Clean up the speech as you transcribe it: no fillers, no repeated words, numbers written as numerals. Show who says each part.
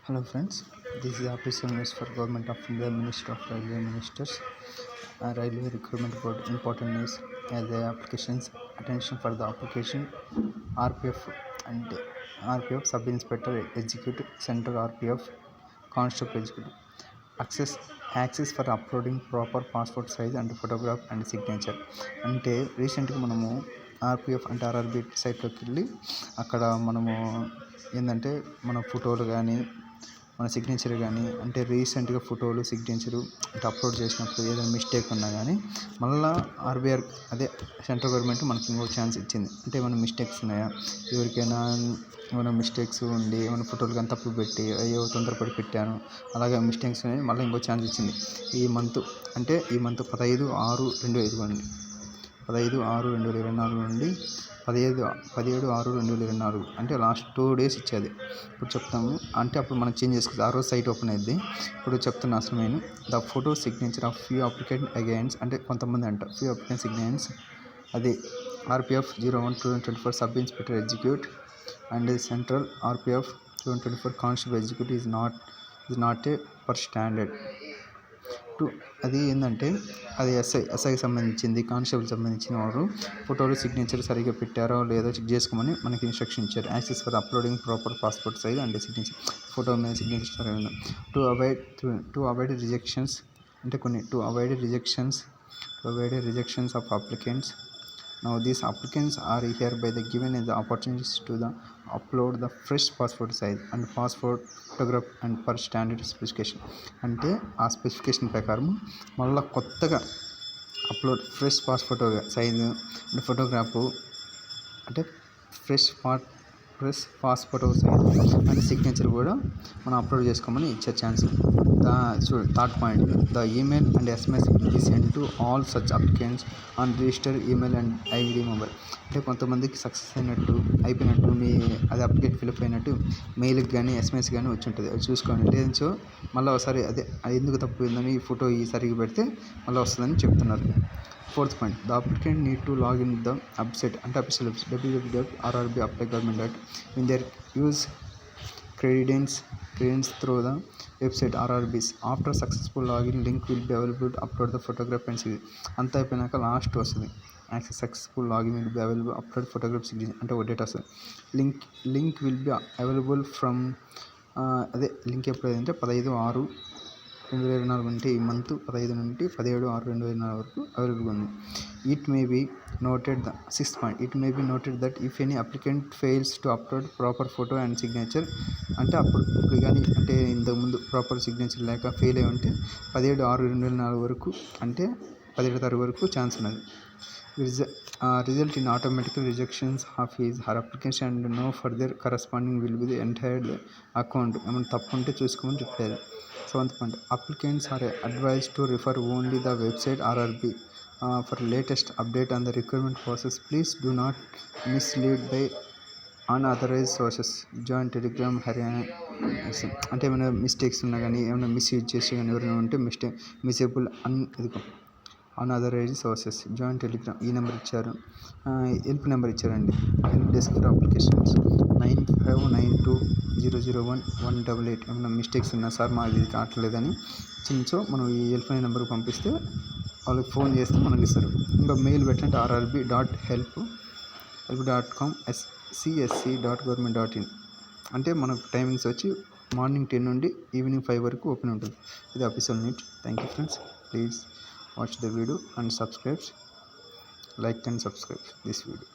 Speaker 1: Hello friends, this is official news for Government of India, Minister of Railway Ministers, Railway Recruitment Board. Important news as the applications. Attention for the application RPF and RPF Sub Inspector Executive Center RPF Constable Executive. Access for uploading proper passport size and photograph and signature. అంటే రీసెంట్గా మనము RPF అంటే RRB సైట్లోకి వెళ్ళి అక్కడ మనము ఏంటంటే మన ఫోటోలు కానీ మన సిగ్నేచర్ కానీ అంటే రీసెంట్గా ఫోటోలు సిగ్నేచరు అంటే అప్లోడ్ చేసినప్పుడు ఏదైనా మిస్టేక్ ఉన్నా కానీ మళ్ళీ ఆర్బీఆర్ అదే సెంట్రల్ గవర్నమెంట్ మనకి ఇంకో ఛాన్స్ ఇచ్చింది. అంటే ఏమైనా మిస్టేక్స్ ఉన్నాయా, ఎవరికైనా ఏమైనా మిస్టేక్స్ ఉండి ఏమైనా ఫోటోలు కానీ తప్పు పెట్టి అయ్యో తొందరపడి పెట్టాను అలాగే మిస్టేక్స్ ఉన్నాయి మళ్ళీ ఇంకో ఛాన్స్ ఇచ్చింది. ఈ మంత్ 15/6/2024 15/6/2024 నుండి 17/6/2024 అంటే లాస్ట్ 2 days ఇచ్చేది. ఇప్పుడు చెప్తాము అంటే అప్పుడు మనం చేంజ్ చేసుకోవచ్చు. ఆ రోజు సైట్ ఓపెన్ అయింది. ఇప్పుడు చెప్తున్నా అసలు నేను the photo signature of few applicant against అంటే కొంతమంది అంట ఫ్యూ అప్లికెంట్ సిగ్నేచర్స్ అది RPF 01/2024 sub inspector execute and central RPF 2024 constable execute is not a per standard to. అది ఏంటంటే అది ఎస్ఐకి సంబంధించింది, కానిస్టేబుల్ సంబంధించిన వారు ఫోటోలు సిగ్నేచర్ సరిగ్గా పెట్టారో లేదో చెక్ చేసుకోమని మనకి ఇన్స్ట్రక్షన్ ఇచ్చారు. Access for uploading proper passport size and signature photo మీద సిగ్నేచర్ టు అవాయిడ్ రిజెక్షన్స్ అంటే కొన్ని to avoid rejections of applicants. Now these applicants are hereby given the opportunities to upload the fresh passport size and passport photograph and per standard specification. అంటే ఆ specification ప్రకారం మళ్ళీ కొత్తగా upload fresh passport size అంటే photograph అంటే fresh passport size and signature కూడా మనం upload చేసుకోమని ఇచ్చే chance. Third point the email and SMS be send to all such applicants on register email and ID mobile. అంటే కొంతమందికి సక్సెస్ అయిపోయినట్టు మీ అది అప్లికేట్ ఫిల్అప్ అయినట్టు మెయిల్కి కానీ ఎస్ఎంఎస్ కానీ వచ్చి ఉంటుంది. అది చూసుకోండి. లేదంచో మళ్ళీ ఒకసారి అదే ఎందుకు తప్పు ఉందని ఫోటో ఈ సరిగ్గా పెడితే మళ్ళీ వస్తుందని చెప్తున్నారు. Fourth point the applicant need to login the website అంటే official website www.rrbapply.government. in their use credence through the website RRBs. After successful login, link will be available to upload the photograph and signature. అంతా అయిపోయినాక last వస్తుంది access successful login will be available upload photograph signature అంటే ఒక date వస్తుంది. Link will be available from అదే link ఎప్పుడైందంటే 15/6/2024 అంటే ఈ month 15 నుండి 17/6/2024 వరకు అవైలబుల్గా ఉంది. It may be noted the sixth point it may be noted that if any applicant fails to upload proper photo and signature అంటే ఇప్పుడు కానీ అంటే ఇంతకుముందు ప్రాపర్ సిగ్నేచర్ లేక ఫెయిల్ అయి ఉంటే 17/6/2024 వరకు అంటే 17వ తారీఖు వరకు ఛాన్స్ ఉన్నది. Result in automatical rejections of his her application and no further corresponding will be the entertained account. ఏమైనా తప్పు ఉంటే చూసుకోమని చెప్పారు. Seventh point applicants are advised to refer only the website RRB for latest update on the recruitment process. Please do not mislead by unauthorised sources. Join Telegram Haryana అంటే ఏమైనా mistakes ఉన్నా కానీ ఏమైనా మిస్యూజ్ చేసి కానీ ఎవరైనా ఉంటే మిసేబుల్ అన్అథరైజ్డ్ సోర్సెస్ జాయిన్ టెలిగ్రామ్. ఈ నెంబర్ ఇచ్చారు, హెల్ప్ నెంబర్ ఇచ్చారండి. Help desk for applications 9592001188. ఏమైనా మిస్టేక్స్ ఉన్నా సార్ మాకు ఇది కావట్లేదని చిన్నచో మనం ఈ హెల్ప్ లైన్ నెంబర్కి పంపిస్తే వాళ్ళకి ఫోన్ చేస్తే మనకి ఇస్తారు. ఇంకా మెయిల్ పెట్టంటే rrb.help.com csc.government.in. అంటే మనకు టైమింగ్స్ వచ్చి మార్నింగ్ 10 నుండి ఈవినింగ్ 5 వరకు ఓపెన్ ఉంటుంది. ఇది official NEET. Thank you friends. Please watch the video and like and subscribe this video.